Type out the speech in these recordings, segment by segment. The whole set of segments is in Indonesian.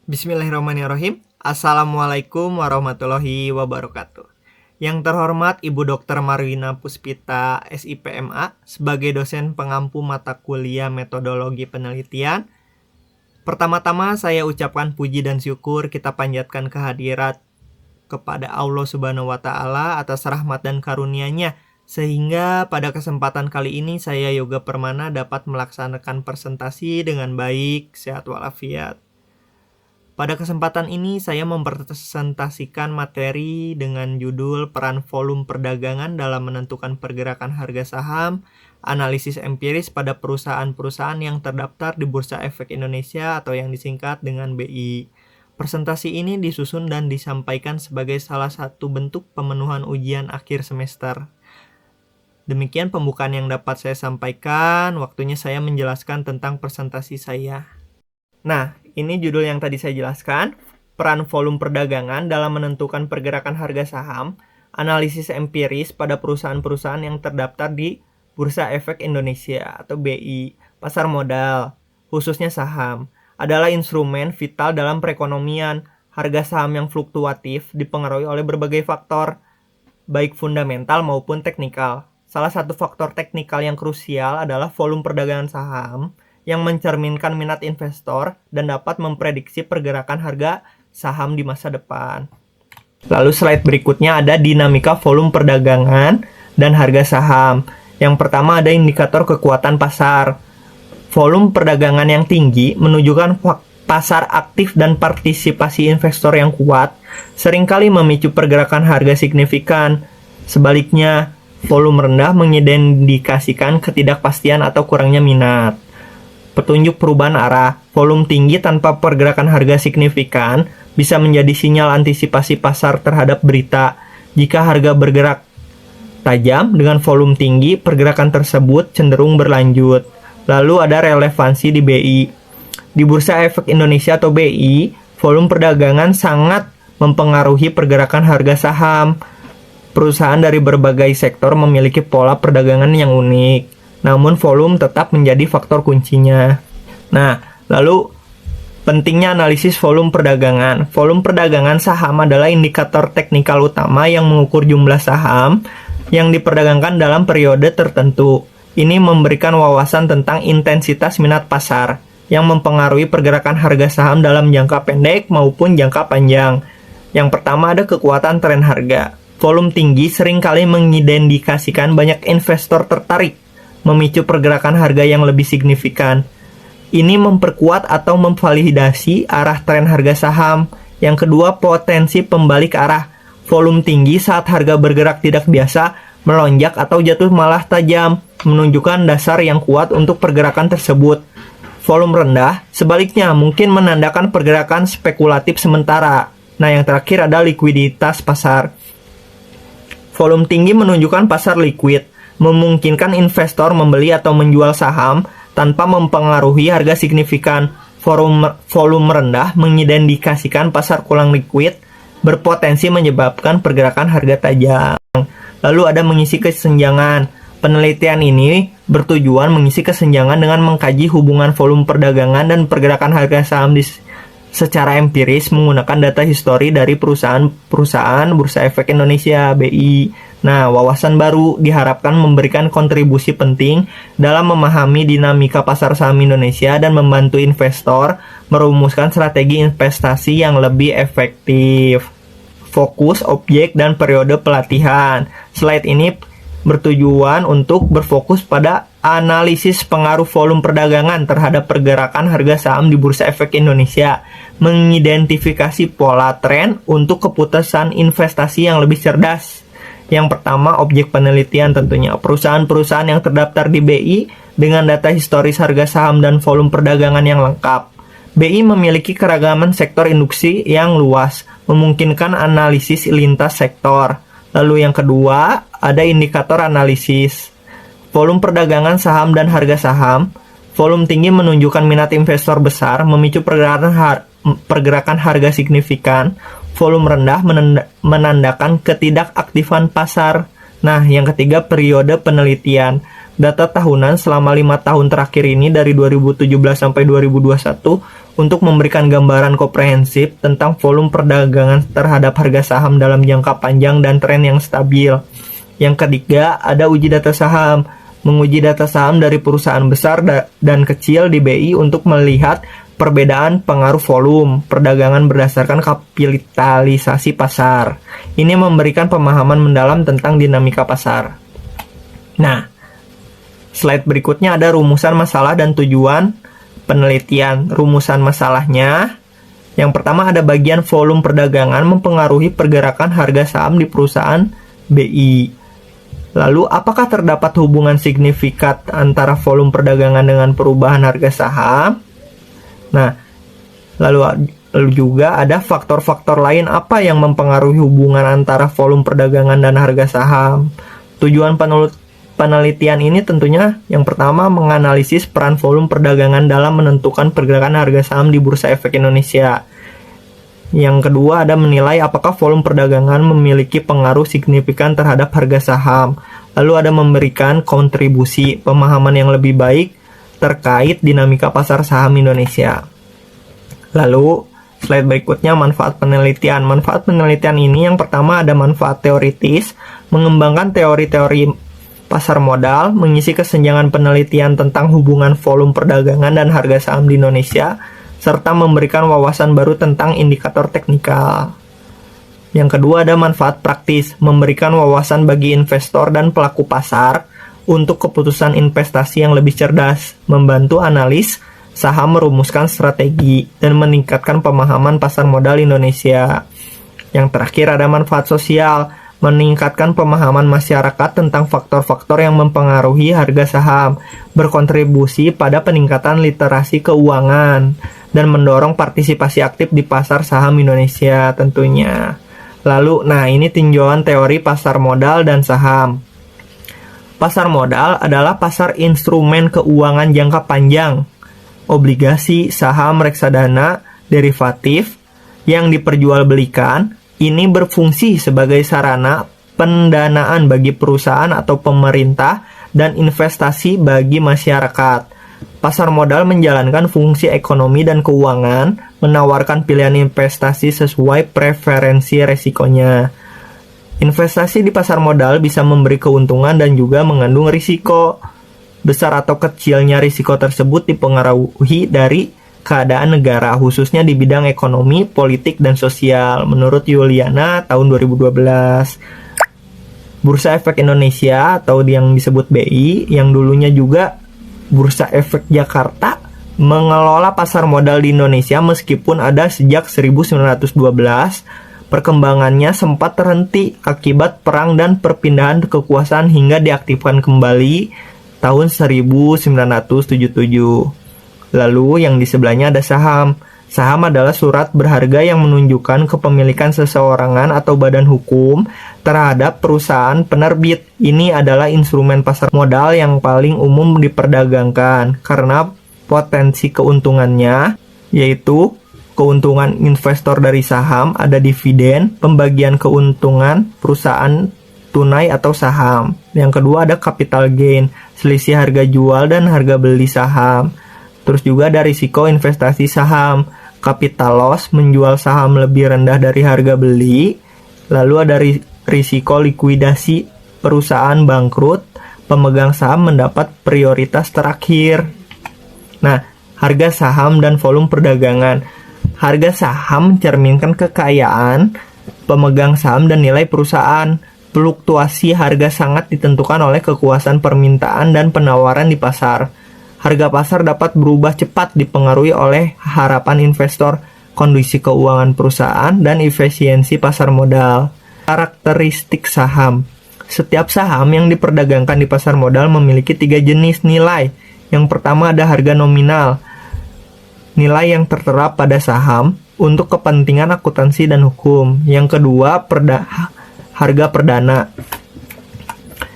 Bismillahirrahmanirrahim. Assalamualaikum warahmatullahi wabarakatuh. Yang terhormat Ibu Dr. Marwina Puspita, SIPMA, sebagai dosen pengampu mata kuliah metodologi penelitian. Pertama-tama saya ucapkan puji dan syukur kita panjatkan kehadirat kepada Allah Subhanahu wa Ta'ala atas rahmat dan karunia-Nya, sehingga pada kesempatan kali ini saya Yoga Permana dapat melaksanakan presentasi dengan baik, sehat walafiat. Pada kesempatan ini saya mempresentasikan materi dengan judul Peran Volume Perdagangan dalam Menentukan Pergerakan Harga Saham, Analisis Empiris pada Perusahaan-Perusahaan yang terdaftar di Bursa Efek Indonesia atau yang disingkat dengan BI. Presentasi ini disusun dan disampaikan sebagai salah satu bentuk pemenuhan ujian akhir semester. Demikian pembukaan yang dapat saya sampaikan, waktunya saya menjelaskan tentang presentasi saya. Nah, ini judul yang tadi saya jelaskan, peran volume perdagangan dalam menentukan pergerakan harga saham, analisis empiris pada perusahaan-perusahaan yang terdaftar di Bursa Efek Indonesia atau BI. Pasar modal, khususnya saham, adalah instrumen vital dalam perekonomian. Harga saham yang fluktuatif dipengaruhi oleh berbagai faktor, baik fundamental maupun teknikal. Salah satu faktor teknikal yang krusial adalah volume perdagangan saham, yang mencerminkan minat investor dan dapat memprediksi pergerakan harga saham di masa depan. Lalu slide berikutnya ada dinamika volume perdagangan dan harga saham. Yang pertama ada indikator kekuatan pasar. Volume perdagangan yang tinggi menunjukkan pasar aktif dan partisipasi investor yang kuat, seringkali memicu pergerakan harga signifikan. Sebaliknya, volume rendah mengindikasikan ketidakpastian atau kurangnya minat. Petunjuk perubahan arah, volume tinggi tanpa pergerakan harga signifikan bisa menjadi sinyal antisipasi pasar terhadap berita. Jika harga bergerak tajam dengan volume tinggi, pergerakan tersebut cenderung berlanjut. Lalu ada relevansi di BI. Di Bursa Efek Indonesia atau BI, volume perdagangan sangat mempengaruhi pergerakan harga saham. Perusahaan dari berbagai sektor memiliki pola perdagangan yang unik. Namun volume tetap menjadi faktor kuncinya. Nah, lalu pentingnya analisis volume perdagangan. Volume perdagangan saham adalah indikator teknikal utama yang mengukur jumlah saham yang diperdagangkan dalam periode tertentu. Ini memberikan wawasan tentang intensitas minat pasar yang mempengaruhi pergerakan harga saham dalam jangka pendek maupun jangka panjang. Yang pertama ada kekuatan tren harga. Volume tinggi seringkali mengindikasikan banyak investor tertarik, memicu pergerakan harga yang lebih signifikan. Ini memperkuat atau memvalidasi arah tren harga saham. Yang kedua, potensi pembalik arah. Volume tinggi saat harga bergerak tidak biasa, melonjak atau jatuh malah tajam, menunjukkan dasar yang kuat untuk pergerakan tersebut. Volume rendah, sebaliknya, mungkin menandakan pergerakan spekulatif sementara. Nah, yang terakhir ada likuiditas pasar. Volume tinggi menunjukkan pasar liquid, memungkinkan investor membeli atau menjual saham tanpa mempengaruhi harga signifikan. Volume rendah mengindikasikan pasar kurang liquid, berpotensi menyebabkan pergerakan harga tajam. Lalu ada mengisi kesenjangan. Penelitian ini bertujuan mengisi kesenjangan dengan mengkaji hubungan volume perdagangan dan pergerakan harga saham secara empiris menggunakan data histori dari perusahaan Bursa Efek Indonesia BI. Nah, wawasan baru diharapkan memberikan kontribusi penting dalam memahami dinamika pasar saham Indonesia dan membantu investor merumuskan strategi investasi yang lebih efektif. Fokus, objek, dan periode pelatihan. Slide ini bertujuan untuk berfokus pada analisis pengaruh volume perdagangan terhadap pergerakan harga saham di Bursa Efek Indonesia, mengidentifikasi pola tren untuk keputusan investasi yang lebih cerdas. Yang pertama, objek penelitian tentunya perusahaan-perusahaan yang terdaftar di BI dengan data historis harga saham dan volume perdagangan yang lengkap. BI memiliki keragaman sektor induksi yang luas, memungkinkan analisis lintas sektor. Lalu yang kedua, ada indikator analisis. Volume perdagangan saham dan harga saham. Volume tinggi menunjukkan minat investor besar, memicu pergerakan harga signifikan. Volume rendah menandakan ketidakaktifan pasar. Nah, yang ketiga, periode penelitian. Data tahunan selama 5 tahun terakhir ini dari 2017 sampai 2021 untuk memberikan gambaran komprehensif tentang volume perdagangan terhadap harga saham dalam jangka panjang dan tren yang stabil. Yang ketiga, ada uji data saham. Menguji data saham dari perusahaan besar dan kecil di BI untuk melihat perbedaan pengaruh volume perdagangan berdasarkan kapitalisasi pasar. Ini memberikan pemahaman mendalam tentang dinamika pasar. Nah, slide berikutnya ada rumusan masalah dan tujuan penelitian. Rumusan masalahnya, yang pertama ada bagian volume perdagangan mempengaruhi pergerakan harga saham di perusahaan BI. Lalu, apakah terdapat hubungan signifikan antara volume perdagangan dengan perubahan harga saham? Nah, lalu juga ada faktor-faktor lain apa yang mempengaruhi hubungan antara volume perdagangan dan harga saham. Tujuan penelitian ini tentunya yang pertama menganalisis peran volume perdagangan dalam menentukan pergerakan harga saham di Bursa Efek Indonesia. Yang kedua ada menilai apakah volume perdagangan memiliki pengaruh signifikan terhadap harga saham. Lalu ada memberikan kontribusi pemahaman yang lebih baik terkait dinamika pasar saham Indonesia. Lalu slide berikutnya manfaat penelitian. Manfaat penelitian ini yang pertama ada manfaat teoritis, mengembangkan teori-teori pasar modal, mengisi kesenjangan penelitian tentang hubungan volume perdagangan dan harga saham di Indonesia, serta memberikan wawasan baru tentang indikator teknikal. Yang kedua ada manfaat praktis, memberikan wawasan bagi investor dan pelaku pasar untuk keputusan investasi yang lebih cerdas, membantu analis saham merumuskan strategi, dan meningkatkan pemahaman pasar modal Indonesia. Yang terakhir ada manfaat sosial, meningkatkan pemahaman masyarakat tentang faktor-faktor yang mempengaruhi harga saham, berkontribusi pada peningkatan literasi keuangan, dan mendorong partisipasi aktif di pasar saham Indonesia tentunya. Lalu, ini tinjauan teori pasar modal dan saham. Pasar modal adalah pasar instrumen keuangan jangka panjang, obligasi, saham, reksadana, derivatif yang diperjualbelikan. Ini berfungsi sebagai sarana pendanaan bagi perusahaan atau pemerintah dan investasi bagi masyarakat. Pasar modal menjalankan fungsi ekonomi dan keuangan, menawarkan pilihan investasi sesuai preferensi resikonya. Investasi di pasar modal bisa memberi keuntungan dan juga mengandung risiko. Besar atau kecilnya risiko tersebut dipengaruhi dari keadaan negara, khususnya di bidang ekonomi, politik, dan sosial. Menurut Yuliana tahun 2012, Bursa Efek Indonesia atau yang disebut BI, yang dulunya juga Bursa Efek Jakarta, mengelola pasar modal di Indonesia meskipun ada sejak 1912. Perkembangannya sempat terhenti akibat perang dan perpindahan kekuasaan hingga diaktifkan kembali tahun 1977. Lalu yang di sebelahnya ada saham. Saham adalah surat berharga yang menunjukkan kepemilikan seseorangan atau badan hukum terhadap perusahaan penerbit. Ini adalah instrumen pasar modal yang paling umum diperdagangkan karena potensi keuntungannya, yaitu keuntungan investor dari saham, ada dividen, pembagian keuntungan perusahaan tunai atau saham. Yang kedua ada capital gain, selisih harga jual dan harga beli saham. Terus juga ada risiko investasi saham, capital loss, menjual saham lebih rendah dari harga beli. Lalu ada risiko likuidasi, perusahaan bangkrut, pemegang saham mendapat prioritas terakhir. Nah, harga saham dan volume perdagangan. Harga saham mencerminkan kekayaan pemegang saham dan nilai perusahaan. Fluktuasi harga sangat ditentukan oleh kekuasaan permintaan dan penawaran di pasar. Harga pasar dapat berubah cepat dipengaruhi oleh harapan investor, kondisi keuangan perusahaan, dan efisiensi pasar modal. Karakteristik saham. Setiap saham yang diperdagangkan di pasar modal memiliki 3 jenis nilai. Yang pertama ada harga nominal, nilai yang tertera pada saham untuk kepentingan akuntansi dan hukum. Yang kedua, harga perdana.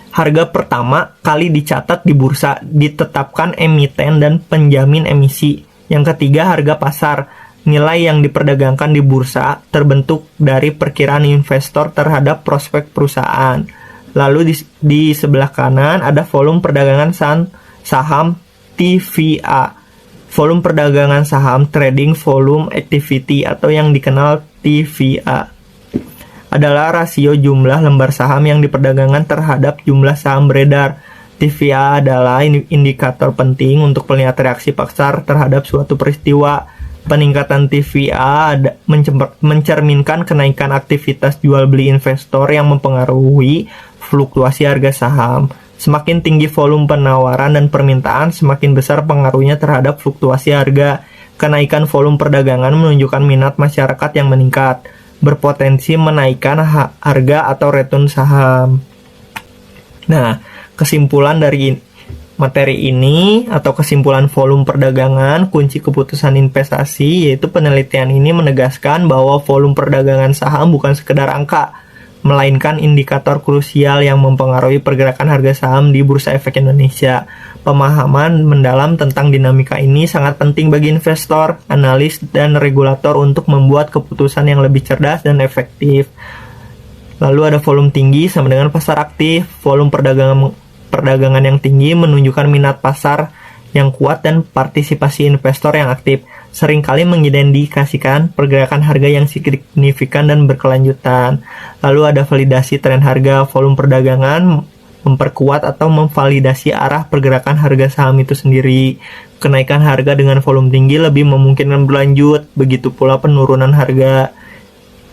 Harga pertama kali dicatat di bursa, ditetapkan emiten dan penjamin emisi. Yang ketiga, harga pasar. Nilai yang diperdagangkan di bursa terbentuk dari perkiraan investor terhadap prospek perusahaan. Lalu di sebelah kanan ada volume perdagangan saham TVA. Volume perdagangan saham Trading Volume Activity atau yang dikenal TVA adalah rasio jumlah lembar saham yang diperdagangkan terhadap jumlah saham beredar. TVA adalah indikator penting untuk melihat reaksi pasar terhadap suatu peristiwa. Peningkatan TVA mencerminkan kenaikan aktivitas jual beli investor yang mempengaruhi fluktuasi harga saham. Semakin tinggi volume penawaran dan permintaan, semakin besar pengaruhnya terhadap fluktuasi harga. Kenaikan volume perdagangan menunjukkan minat masyarakat yang meningkat, berpotensi menaikkan harga atau return saham. Nah, kesimpulan dari materi ini atau kesimpulan volume perdagangan, kunci keputusan investasi, yaitu penelitian ini menegaskan bahwa volume perdagangan saham bukan sekedar angka, melainkan indikator krusial yang mempengaruhi pergerakan harga saham di Bursa Efek Indonesia. Pemahaman mendalam tentang dinamika ini sangat penting bagi investor, analis, dan regulator untuk membuat keputusan yang lebih cerdas dan efektif. Lalu ada volume tinggi sama dengan pasar aktif. Volume perdagangan yang tinggi menunjukkan minat pasar yang kuat dan partisipasi investor yang aktif. Seringkali mengindikasikan pergerakan harga yang signifikan dan berkelanjutan. Lalu ada validasi tren harga. Volume perdagangan memperkuat atau memvalidasi arah pergerakan harga saham itu sendiri. Kenaikan harga dengan volume tinggi lebih memungkinkan berlanjut, begitu pula penurunan harga.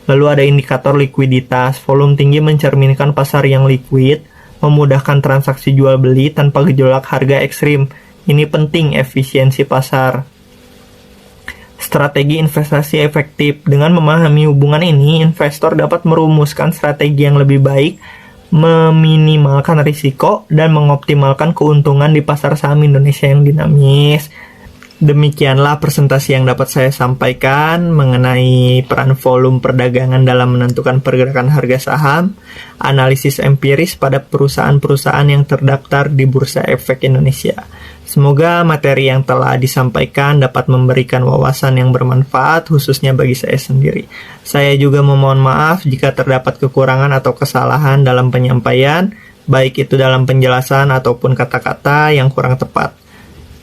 Lalu ada indikator likuiditas. Volume tinggi mencerminkan pasar yang liquid, memudahkan transaksi jual beli tanpa gejolak harga ekstrim. Ini penting efisiensi pasar. Strategi investasi efektif. Dengan memahami hubungan ini, investor dapat merumuskan strategi yang lebih baik, meminimalkan risiko, dan mengoptimalkan keuntungan di pasar saham Indonesia yang dinamis. Demikianlah presentasi yang dapat saya sampaikan mengenai peran volume perdagangan dalam menentukan pergerakan harga saham, analisis empiris pada perusahaan-perusahaan yang terdaftar di Bursa Efek Indonesia. Semoga materi yang telah disampaikan dapat memberikan wawasan yang bermanfaat khususnya bagi saya sendiri. Saya juga memohon maaf jika terdapat kekurangan atau kesalahan dalam penyampaian, baik itu dalam penjelasan ataupun kata-kata yang kurang tepat.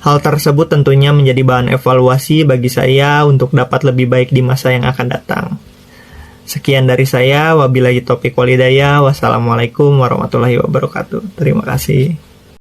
Hal tersebut tentunya menjadi bahan evaluasi bagi saya untuk dapat lebih baik di masa yang akan datang. Sekian dari saya, wabillahi taufiq wal hidayah, wassalamualaikum warahmatullahi wabarakatuh. Terima kasih.